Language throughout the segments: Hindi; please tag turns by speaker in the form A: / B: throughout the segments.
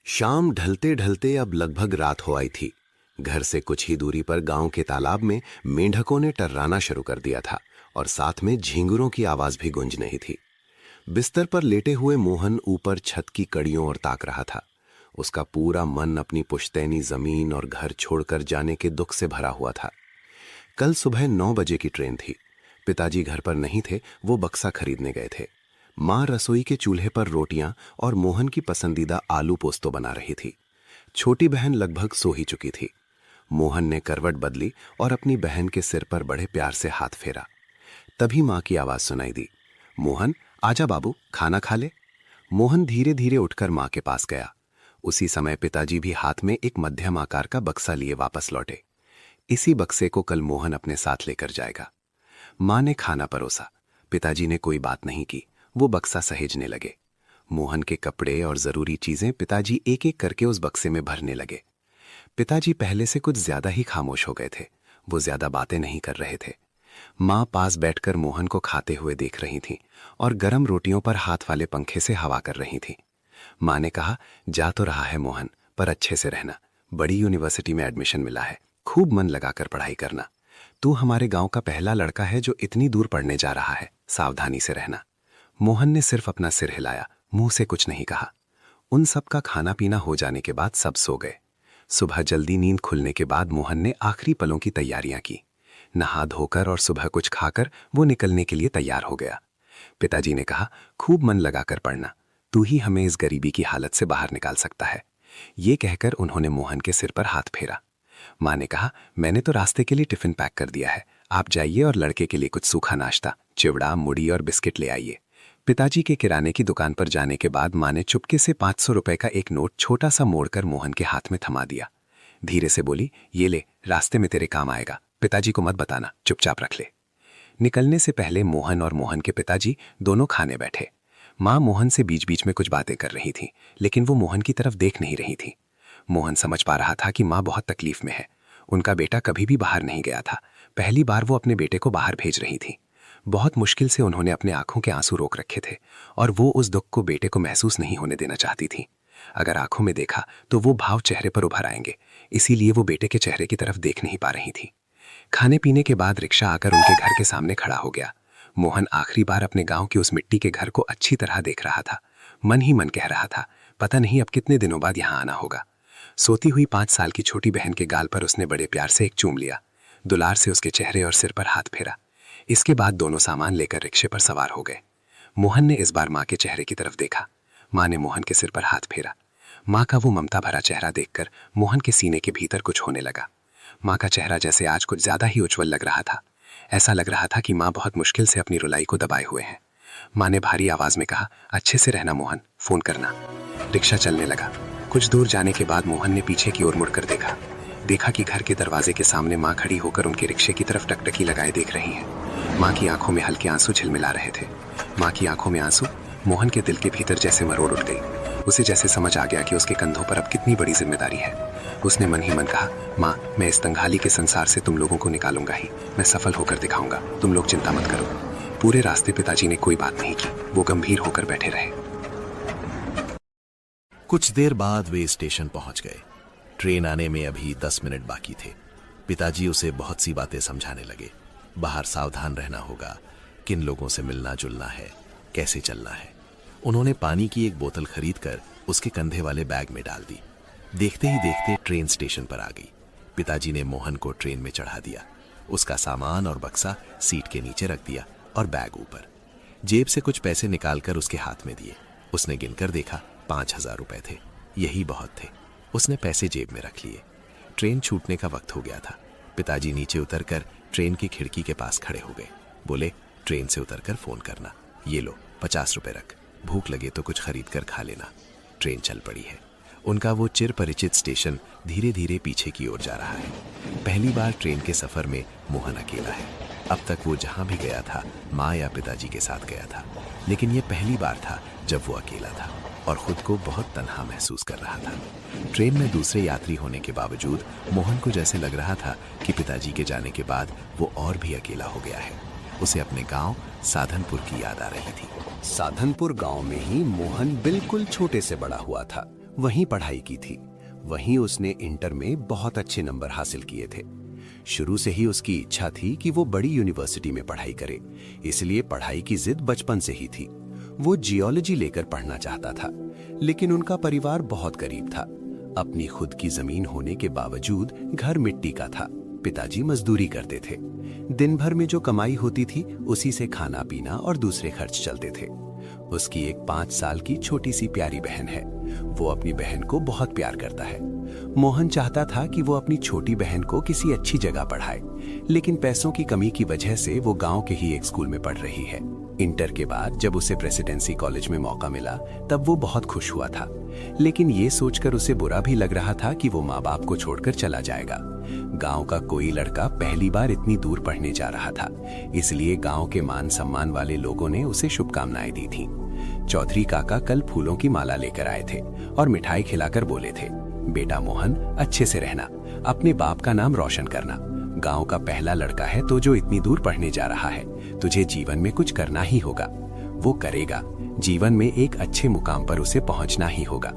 A: शाम ढलते ढलते अब लगभग रात हो आई थी। घर से कुछ ही दूरी पर गांव के तालाब में मेंढकों ने टर्राना शुरू कर दिया था और साथ में झींगुरों की आवाज भी गूंज रही थी। बिस्तर पर लेटे हुए मोहन ऊपर छत की कड़ियों और ताक रहा था। उसका पूरा मन अपनी पुश्तैनी जमीन और घर छोड़कर जाने के दुख से भरा हुआ था। कल सुबह 9 बजे की ट्रेन थी। पिताजी घर पर नहीं थे, वो बक्सा खरीदने गए थे। माँ रसोई के चूल्हे पर रोटियां और मोहन की पसंदीदा आलू पोस्तो बना रही थी। छोटी बहन लगभग सो ही चुकी थी। मोहन ने करवट बदली और अपनी बहन के सिर पर बड़े प्यार से हाथ फेरा। तभी माँ की आवाज सुनाई दी, मोहन आजा बाबू, खाना खा ले। मोहन धीरे धीरे उठकर माँ के पास गया। उसी समय पिताजी भी हाथ में एक मध्यम आकार का बक्सा लिए वापस लौटे। इसी बक्से को कल मोहन अपने साथ लेकर जाएगा। माँ ने खाना परोसा। पिताजी ने कोई बात नहीं की, वो बक्सा सहेजने लगे। मोहन के कपड़े और जरूरी चीजें पिताजी एक एक करके उस बक्से में भरने लगे। पिताजी पहले से कुछ ज्यादा ही खामोश हो गए थे। वो ज्यादा बातें नहीं कर रहे थे। माँ पास बैठकर मोहन को खाते हुए देख रही थी और गर्म रोटियों पर हाथ वाले पंखे से हवा कर रही थी। माँ ने कहा, जा तो रहा है मोहन, पर अच्छे से रहना। बड़ी यूनिवर्सिटी में एडमिशन मिला है, खूब मन लगाकर पढ़ाई करना। तू हमारे गांव का पहला लड़का है जो इतनी दूर पढ़ने जा रहा है, सावधानी से रहना। मोहन ने सिर्फ अपना सिर हिलाया, मुंह से कुछ नहीं कहा। उन सब का खाना पीना हो जाने के बाद सब सो गए। सुबह जल्दी नींद खुलने के बाद मोहन ने आखिरी पलों की तैयारियां की। नहा धोकर और सुबह कुछ खाकर वो निकलने के लिए तैयार हो गया। पिताजी ने कहा, खूब मन लगाकर पढ़ना, तू ही हमें इस गरीबी की हालत से बाहर निकाल सकता है। ये कहकर उन्होंने मोहन के सिर पर हाथ फेरा। माँ ने कहा, मैंने तो रास्ते के लिए टिफिन पैक कर दिया है, आप जाइए और लड़के के लिए कुछ सूखा नाश्ता, चिवड़ा, मुड़ी और बिस्किट ले आइए। पिताजी के किराने की दुकान पर जाने के बाद माँ ने चुपके से 500 रुपए का एक नोट छोटा सा मोड़कर मोहन के हाथ में थमा दिया। धीरे से बोली, ये ले, रास्ते में तेरे काम आएगा, पिताजी को मत बताना, चुपचाप रख ले। निकलने से पहले मोहन और मोहन के पिताजी दोनों खाने बैठे। माँ मोहन से बीच बीच में कुछ बातें कर रही थी, लेकिन वो मोहन की तरफ देख नहीं रही थी। मोहन समझ पा रहा था कि माँ बहुत तकलीफ में है। उनका बेटा कभी भी बाहर नहीं गया था, पहली बार वो अपने बेटे को बाहर भेज रही थी। बहुत मुश्किल से उन्होंने अपने आंखों के आंसू रोक रखे थे और वो उस दुख को बेटे को महसूस नहीं होने देना चाहती थी। अगर आंखों में देखा तो वो भाव चेहरे पर उभर आएंगे, इसीलिए वो बेटे के चेहरे की तरफ देख नहीं पा रही थी। खाने पीने के बाद रिक्शा आकर उनके घर के सामने खड़ा हो गया। मोहन आखिरी बार अपने गांव के उस मिट्टी के घर को अच्छी तरह देख रहा था। मन ही मन कह रहा था, पता नहीं अब कितने दिनों बाद यहाँ आना होगा। सोती हुई 5 साल की छोटी बहन के गाल पर उसने बड़े प्यार से एक चूम लिया। दुलार से उसके चेहरे और सिर पर हाथ फेरा। इसके बाद दोनों सामान लेकर रिक्शे पर सवार हो गए। मोहन ने इस बार माँ के चेहरे की तरफ देखा। माँ ने मोहन के सिर पर हाथ फेरा। माँ का वो ममता भरा चेहरा देखकर मोहन के सीने के भीतर कुछ होने लगा। माँ का चेहरा जैसे आज कुछ ज्यादा ही उज्जवल लग रहा था। ऐसा लग रहा था कि माँ बहुत मुश्किल से अपनी रुलाई को दबाए हुए हैं। माँ ने भारी आवाज में कहा, अच्छे से रहना मोहन, फोन करना। रिक्शा चलने लगा। कुछ दूर जाने के बाद मोहन ने पीछे की ओर मुड़कर देखा कि घर के दरवाजे के सामने माँ खड़ी होकर उनके रिक्शे की तरफ टकटकी लगाए देख रही हैं। माँ की आंखों में हल्के आंसू झिलमिला रहे थे। माँ की आंखों में आंसू मोहन के दिल के भीतर जैसे मरोड़ उठ गई। उसे जैसे समझ आ गया कि उसके कंधों पर अब कितनी बड़ी जिम्मेदारी है। उसने मन ही मन कहा, माँ, मैं इस तंगहाली के संसार से तुम लोगों को निकालूंगा ही, मैं सफल होकर दिखाऊंगा, तुम लोग चिंता मत करो। पूरे रास्ते पिताजी ने कोई बात नहीं की, वो गंभीर होकर बैठे रहे।
B: कुछ देर बाद वे स्टेशन पहुंच गए। ट्रेन आने में अभी 10 मिनट बाकी थे। पिताजी उसे बहुत सी बातें समझाने लगे। बाहर सावधान रहना होगा, किन लोगों से मिलना जुलना है, कैसे चलना है। उन्होंने पानी की एक बोतल खरीदकर उसके कंधे वाले बैग में डाल दी। देखते ही देखते ट्रेन स्टेशन पर आ गई। पिताजी ने मोहन को ट्रेन में चढ़ा दिया। उसका सामान और बक्सा सीट के नीचे रख दिया और बैग ऊपर। जेब से कुछ पैसे निकालकर उसके हाथ में दिए। उसने गिनकर देखा, 5000 रुपए थे। यही बहुत थे। उसने पैसे जेब में रख लिए। ट्रेन छूटने का वक्त हो गया था। पिताजी नीचे उतरकर ट्रेन की खिड़की के पास खड़े हो गए। बोले, ट्रेन से उतरकर फोन करना। ये लो, 50 रुपए रख, भूख लगे तो कुछ खरीद कर खा लेना। ट्रेन चल पड़ी है। उनका वो चिर परिचित स्टेशन धीरे धीरे पीछे की ओर जा रहा है। पहली बार ट्रेन के सफर में मोहन अकेला है। अब तक वो जहां भी गया था माँ या पिताजी के साथ गया था, लेकिन ये पहली बार था जब वो अकेला था और खुद को बहुत तन्हा महसूस कर रहा था। ट्रेन में दूसरे यात्री होने के बावजूद मोहन को जैसे लग रहा था कि पिताजी के जाने के बाद वो और भी अकेला हो गया है। उसे अपने गांव साधनपुर की याद आ रही थी।
A: साधनपुर गांव में ही मोहन बिल्कुल छोटे से बड़ा हुआ था। वहीं पढ़ाई की थी। वहीं उसने इंटर में बहुत अच्छे नंबर हासिल किए थे। शुरू से ही उसकी इच्छा थी कि वो बड़ी यूनिवर्सिटी में पढ़ाई करे, इसलिए पढ़ाई की जिद बचपन से ही थी। वो जियोलॉजी लेकर पढ़ना चाहता था, लेकिन उनका परिवार बहुत गरीब था। अपनी खुद की जमीन होने के बावजूद घर मिट्टी का था। पिताजी मजदूरी करते थे। दिन भर में जो कमाई होती थी उसी से खाना पीना और दूसरे खर्च चलते थे। उसकी एक 5 साल की छोटी सी प्यारी बहन है। वो अपनी बहन को बहुत प्यार करता है। मोहन चाहता था कि वो अपनी छोटी बहन को किसी अच्छी जगह पढ़ाए, लेकिन पैसों की कमी की वजह से वो गांव के ही एक स्कूल में पढ़ रही है। इंटर के बाद जब उसे प्रेसिडेंसी कॉलेज में मौका मिला तब वो बहुत खुश हुआ था, लेकिन ये सोचकर उसे बुरा भी लग रहा था कि वो माँ बाप को छोड़कर चला जाएगा। गांव का कोई लड़का पहली बार इतनी दूर पढ़ने जा रहा था, इसलिए गांव के मान सम्मान वाले लोगों ने उसे शुभकामनाएं दी थीं। चौधरी काका कल फूलों की माला लेकर आए थे और मिठाई खिलाकर बोले थे, बेटा मोहन, अच्छे से रहना, अपने बाप का नाम रोशन करना। गांव का पहला लड़का है तो जो इतनी दूर पढ़ने जा रहा है, तुझे जीवन में कुछ करना ही होगा। वो करेगा। जीवन में एक अच्छे मुकाम पर उसे पहुंचना ही होगा।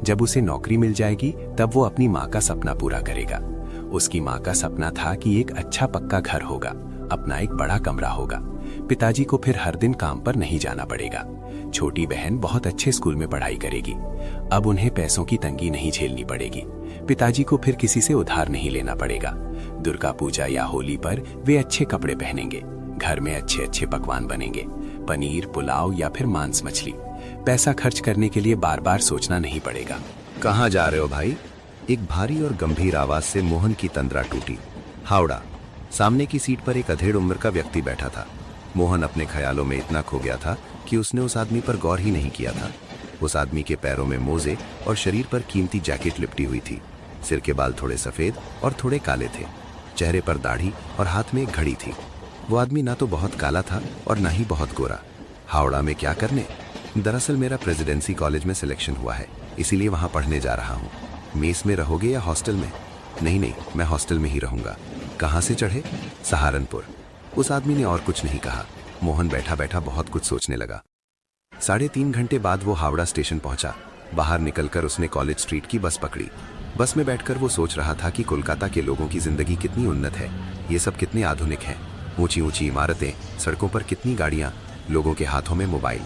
A: जब उसे नौकरी मिल जाएगी तब वो अपनी माँ का सपना पूरा करेगा। उसकी माँ का सपना था कि एक अच्छा पक्का घर होगा, अपना एक बड़ा कमरा होगा। पिताजी को फिर हर दिन काम पर नहीं जाना पड़ेगा। छोटी बहन बहुत अच्छे स्कूल में पढ़ाई करेगी। अब उन्हें पैसों की तंगी नहीं झेलनी पड़ेगी। पिताजी को फिर किसी से उधार नहीं लेना पड़ेगा। दुर्गा पूजा या होली पर वे अच्छे कपड़े पहनेंगे। घर में अच्छे अच्छे पकवान बनेंगे, पनीर, पुलाव या फिर मांस मछली। पैसा खर्च करने के लिए बार बार सोचना नहीं पड़ेगा।
C: कहाँ जा रहे हो भाई? एक भारी और गंभीर आवाज से मोहन की तंद्रा टूटी। हावड़ा। सामने की सीट पर एक अधेड़ उम्र का व्यक्ति बैठा था। मोहन अपने ख्यालों में इतना खो गया था कि उसने उस आदमी पर गौर ही नहीं किया था। उस आदमी के पैरों में मोजे और शरीर पर कीमती जैकेट लिपटी हुई थी। सिर के बाल थोड़े सफेद और थोड़े काले थे। चेहरे पर दाढ़ी और हाथ में एक घड़ी थी। वो आदमी ना तो बहुत काला था और ना ही बहुत गोरा। हावड़ा में क्या करने? दरअसल मेरा प्रेसिडेंसी कॉलेज में सिलेक्शन हुआ है, इसीलिए वहाँ पढ़ने जा रहा हूँ। मेस में रहोगे या हॉस्टल में? नहीं नहीं, मैं हॉस्टल में ही रहूँगा। कहाँ से चढ़े? सहारनपुर। उस आदमी ने और कुछ नहीं कहा। मोहन बैठा बैठा बहुत कुछ सोचने लगा। 3.5 घंटे बाद वो हावड़ा स्टेशन पहुंचा। बाहर निकलकर उसने कॉलेज स्ट्रीट की बस पकड़ी। बस में बैठकर वो सोच रहा था कि कोलकाता के लोगों की जिंदगी कितनी उन्नत है। ये सब कितने आधुनिक हैं। ऊंची ऊंची इमारतें, सड़कों पर कितनी गाड़ियां, लोगों के हाथों में मोबाइल।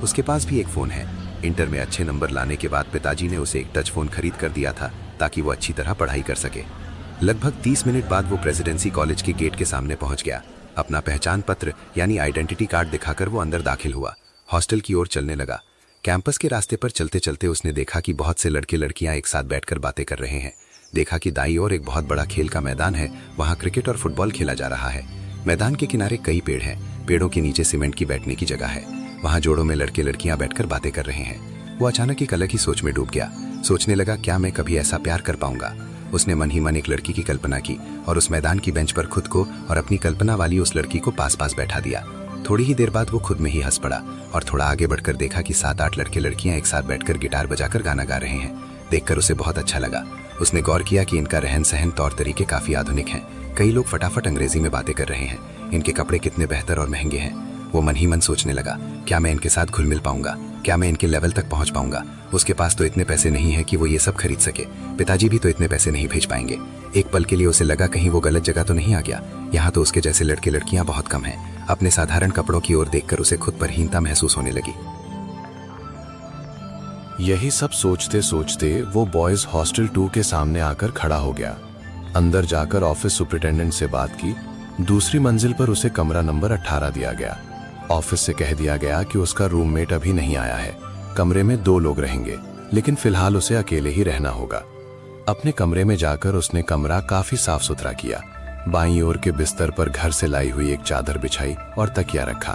C: उसके पास भी एक फ़ोन है। इंटर में अच्छे नंबर लाने के बाद पिताजी ने उसे एक टच फ़ोन खरीद कर दिया था ताकि वो अच्छी तरह पढ़ाई कर सके। लगभग 30 मिनट बाद वो प्रेसिडेंसी कॉलेज के गेट के सामने पहुंच गया। अपना पहचान पत्र यानी आइडेंटिटी कार्ड दिखाकर वो अंदर दाखिल हुआ। हॉस्टल की ओर चलने लगा। कैंपस के रास्ते पर चलते चलते उसने देखा कि बहुत से लड़के लड़कियां एक साथ बैठकर बातें कर रहे हैं। देखा कि दाईं ओर एक बहुत बड़ा खेल का मैदान है। वहाँ क्रिकेट और फुटबॉल खेला जा रहा है। मैदान के किनारे कई पेड़ हैं। पेड़ों के नीचे सीमेंट की बैठने की जगह है। वहाँ जोड़ों में लड़के लड़कियां बैठकर बातें कर रहे हैं। वो अचानक एक अलग ही सोच में डूब गया। सोचने लगा, क्या मैं कभी ऐसा प्यार कर पाऊंगा? उसने मन ही मन एक लड़की की कल्पना की और उस मैदान की बेंच पर खुद को और अपनी कल्पना वाली उस लड़की को पास पास बैठा दिया। थोड़ी ही देर बाद वो खुद में ही हंस पड़ा और थोड़ा आगे बढ़कर देखा कि 7-8 लड़के लड़कियां एक साथ बैठकर गिटार बजाकर गाना गा रहे हैं। देखकर उसे बहुत अच्छा लगा। उसने गौर किया कि इनका रहन सहन, तौर तरीके काफी आधुनिक हैं। कई लोग फटाफट अंग्रेजी में बातें कर रहे हैं। इनके कपड़े कितने बेहतर और महंगे हैं। वो मन ही मन सोचने लगा, क्या मैं इनके साथ घुल मिल पाऊंगा? क्या मैं इनके लेवल तक पहुंच पाऊंगा? उसके पास तो इतने पैसे नहीं है कि वो ये सब खरीद सके। पिताजी भी तो इतने पैसे नहीं भेज पाएंगे। एक पल के लिए उसे लगा कहीं वो गलत जगह तो नहीं आ गया। यहाँ तो उसके जैसे लड़के लड़कियां बहुत कम हैं। अपने साधारण कपड़ों की ओर देखकर उसे खुद पर हीनता महसूस होने लगी।
B: यही सब सोचते सोचते वो बॉयज हॉस्टल 2 के सामने आकर खड़ा हो गया। अंदर जाकर ऑफिस सुपरिटेंडेंट से बात की। दूसरी मंजिल पर उसे कमरा नंबर 18 दिया गया। ऑफिस से कह दिया गया कि उसका रूममेट अभी नहीं आया है। कमरे में 2 लोग रहेंगे, लेकिन फिलहाल उसे अकेले ही रहना होगा। अपने कमरे में जाकर उसने कमरा काफी साफ सुथरा किया। बाईं ओर के बिस्तर पर घर से लाई हुई एक चादर बिछाई और तकिया रखा।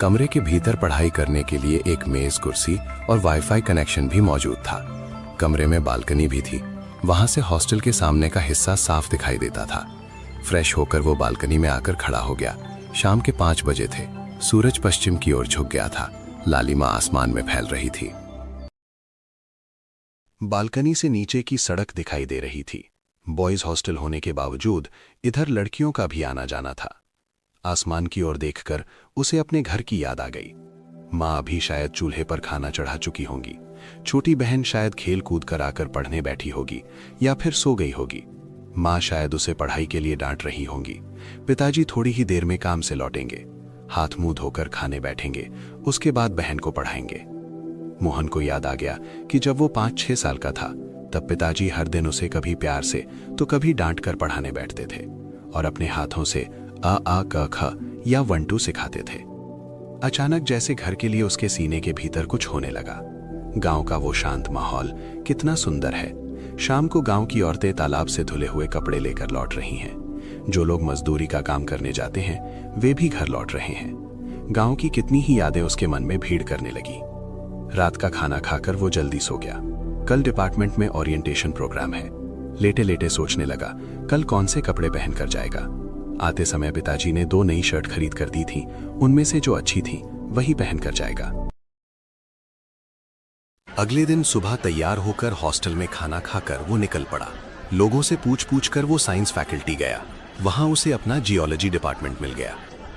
B: कमरे के भीतर पढ़ाई करने के लिए एक मेज, कुर्सी और वाईफाई कनेक्शन भी मौजूद था। कमरे में बालकनी भी थी। वहां से हॉस्टल के सामने का हिस्सा साफ दिखाई देता था। फ्रेश होकर वो बालकनी में आकर खड़ा हो गया। शाम के 5 बजे थे। सूरज पश्चिम की ओर झुक गया था। लालिमा आसमान में फैल रही थी। बालकनी से नीचे की सड़क दिखाई दे रही थी। बॉयज हॉस्टल होने के बावजूद इधर लड़कियों का भी आना जाना था। आसमान की ओर देखकर उसे अपने घर की याद आ गई। माँ अभी शायद चूल्हे पर खाना चढ़ा चुकी होंगी। छोटी बहन शायद खेल कूद कर आकर पढ़ने बैठी होगी या फिर सो गई होगी। माँ शायद उसे पढ़ाई के लिए डांट रही होंगी। पिताजी थोड़ी ही देर में काम से लौटेंगे, हाथ मुंह धोकर खाने बैठेंगे, उसके बाद बहन को पढ़ाएंगे। मोहन को याद आ गया कि जब वो 5-6 साल का था तब पिताजी हर दिन उसे कभी प्यार से तो कभी डांट कर पढ़ाने बैठते थे और अपने हाथों से अ आ क ख या 1 2 सिखाते थे। अचानक जैसे घर के लिए उसके सीने के भीतर कुछ होने लगा। गांव का वो शांत माहौल कितना सुंदर है। शाम को गांव की औरतें तालाब से धुले हुए कपड़े लेकर लौट रही हैं। जो लोग मजदूरी का काम करने जाते हैं वे भी घर लौट रहे हैं। गांव की कितनी ही यादें उसके मन में भीड़ करने लगी। रात का खाना खाकर वो जल्दी सो गया। कल डिपार्टमेंट में ओरिएंटेशन प्रोग्राम है। लेटे लेटे सोचने लगा कल कौन से कपड़े पहन कर जाएगा। आते समय पिताजी ने 2 नई शर्ट खरीद कर दी थी, उनमें से जो अच्छी थी वही पहन कर जाएगा।
C: अगले दिन सुबह तैयार होकर हॉस्टल में खाना खाकर वो निकल पड़ा। लोगों से पूछ कर वो साइंस फैकल्टी गया। वहां उसे अपना जियोलॉजी डिपार्टमेंट मिल गया।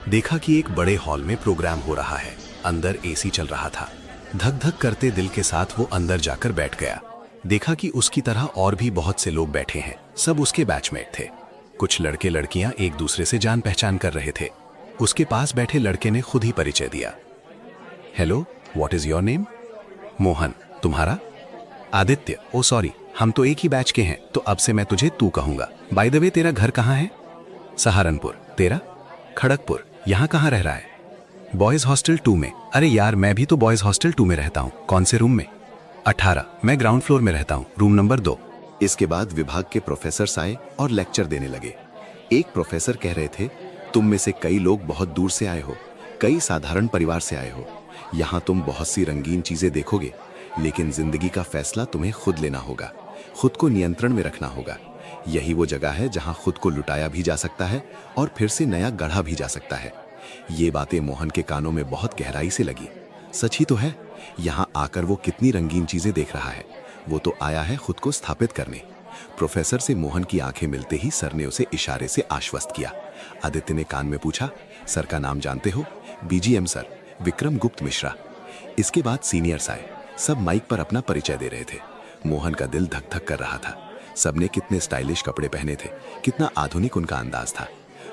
C: देखा कि एक बड़े हॉल में प्रोग्राम हो रहा है। अंदर एसी चल रहा था। धक धक करते दिल के साथ वो अंदर जाकर बैठ गया। देखा कि उसकी तरह और भी बहुत से लोग बैठे हैं। सब उसके बैचमेट थे। कुछ लड़के लड़कियां एक दूसरे से जान पहचान कर रहे थे। उसके पास बैठे लड़के ने खुद ही परिचय दिया। Hello, what is your name? Mohan. तुम्हारा? आदित्य। ओ सॉरी, हम तो एक ही बैच के हैं, तो अब से मैं तुझे तू कहूंगा। बाय द वे, तेरा घर कहाँ है? सहारनपुर। तेरा? खड़गपुर। यहाँ कहाँ रह रहा है? बॉयज हॉस्टल 2 में। अरे यार, मैं भी तो बॉयज हॉस्टल 2 में रहता हूँ। कौन से रूम में? 18। मैं ग्राउंड फ्लोर में रहता हूँ, रूम नंबर 2।
A: इसके बाद विभाग के प्रोफेसर आए और लेक्चर देने लगे। एक प्रोफेसर कह रहे थे, तुम में से कई लोग बहुत दूर से आए हो, कई साधारण परिवार से आए हो। यहाँ तुम बहुत सी रंगीन चीजें देखोगे, लेकिन जिंदगी का फैसला तुम्हें खुद लेना होगा, खुद को नियंत्रण में रखना होगा। यही वो जगह है जहाँ खुद को लुटाया भी जा सकता है और फिर से नया गढ़ा भी जा सकता है। ये बातें मोहन के कानों में बहुत गहराई से लगी। सच ही तो है। यहाँ आकर वो कितनी रंगीन चीजें देख रहा है। वो तो आया है खुद को स्थापित करने। प्रोफेसर से मोहन की आंखें मिलते ही सर ने उसे इशारे से आश्वस्त किया। आदित्य ने कान में पूछा, सर का नाम जानते हो? बीजीएम सर, विक्रम गुप्त मिश्रा। इसके बाद सीनियर्स आए। सब माइक पर अपना परिचय दे रहे थे। मोहन का दिल धक धक कर रहा था। सबने कितने स्टाइलिश कपड़े पहने थे, कितना आधुनिक उनका अंदाज था।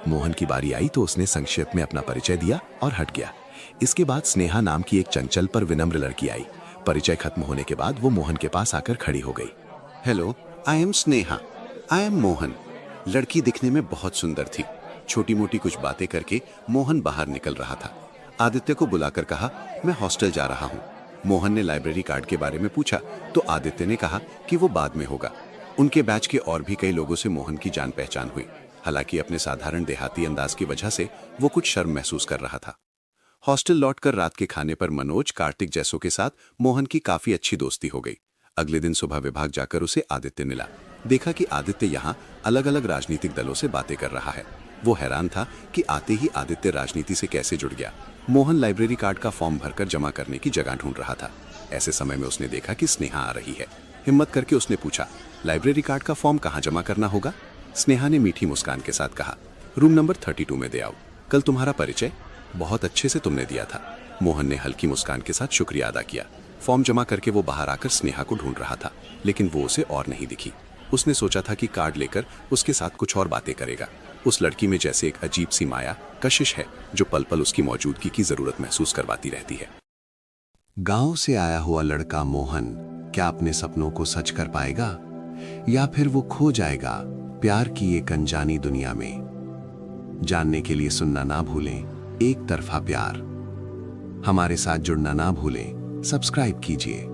A: मोहन की बारी आई तो उसने संक्षेप में अपना परिचय दिया और हट गया। इसके बाद स्नेहा नाम की एक चंचल पर विनम्र लड़की आई। परिचय खत्म होने के बाद वो मोहन के पास आकर खड़ी हो गई। Hello, I am Sneha. I am Mohan. लड़की दिखने में बहुत सुंदर थी। छोटी मोटी कुछ बातें करके मोहन बाहर निकल रहा था। आदित्य को बुलाकर कहा, मैं हॉस्टल जा रहा हूँ। मोहन ने लाइब्रेरी कार्ड के बारे में पूछा तो आदित्य ने कहा कि वो बाद में होगा। उनके बैच के और भी कई लोगों से मोहन की जान पहचान हुई। हालांकि अपने साधारण देहाती अंदाज की वजह से वो कुछ शर्म महसूस कर रहा था। हॉस्टल लौटकर रात के खाने पर मनोज, कार्तिक जैसों के साथ मोहन की काफी अच्छी दोस्ती हो गई। अगले दिन सुबह विभाग जाकर उसे आदित्य मिला। देखा कि आदित्य यहाँ अलग अलग राजनीतिक दलों से बातें कर रहा है। वो हैरान था कि आते ही आदित्य राजनीति से कैसे जुड़ गया। मोहन लाइब्रेरी कार्ड का फॉर्म भरकर जमा करने की जगह ढूंढ रहा था। ऐसे समय में उसने देखा कि स्नेहा आ रही है। हिम्मत करके उसने पूछा, लाइब्रेरी कार्ड का फॉर्म कहाँ जमा करना होगा? स्नेहा ने मीठी मुस्कान के साथ कहा, रूम नंबर 32 में दे आओ। कल तुम्हारा परिचय बहुत अच्छे से तुमने दिया था। मोहन ने हल्की मुस्कान के साथ शुक्रिया अदा किया। फॉर्म जमा करके वो बाहर आकर स्नेहा को ढूंढ रहा था, लेकिन वो उसे और नहीं दिखी। उसने सोचा था कि कार्ड लेकर उसके साथ कुछ और बातें करेगा। उस लड़की में जैसे एक अजीब सी माया, कशिश है जो पल पल उसकी मौजूदगी की जरूरत महसूस करवाती रहती है।
C: गांव से आया हुआ लड़का मोहन क्या अपने सपनों को सच कर पाएगा या फिर वो खो जाएगा प्यार की एक अनजानी दुनिया में? जानने के लिए सुनना ना भूलें एक तरफा प्यार। हमारे साथ जुड़ना ना भूलें, सब्सक्राइब कीजिए।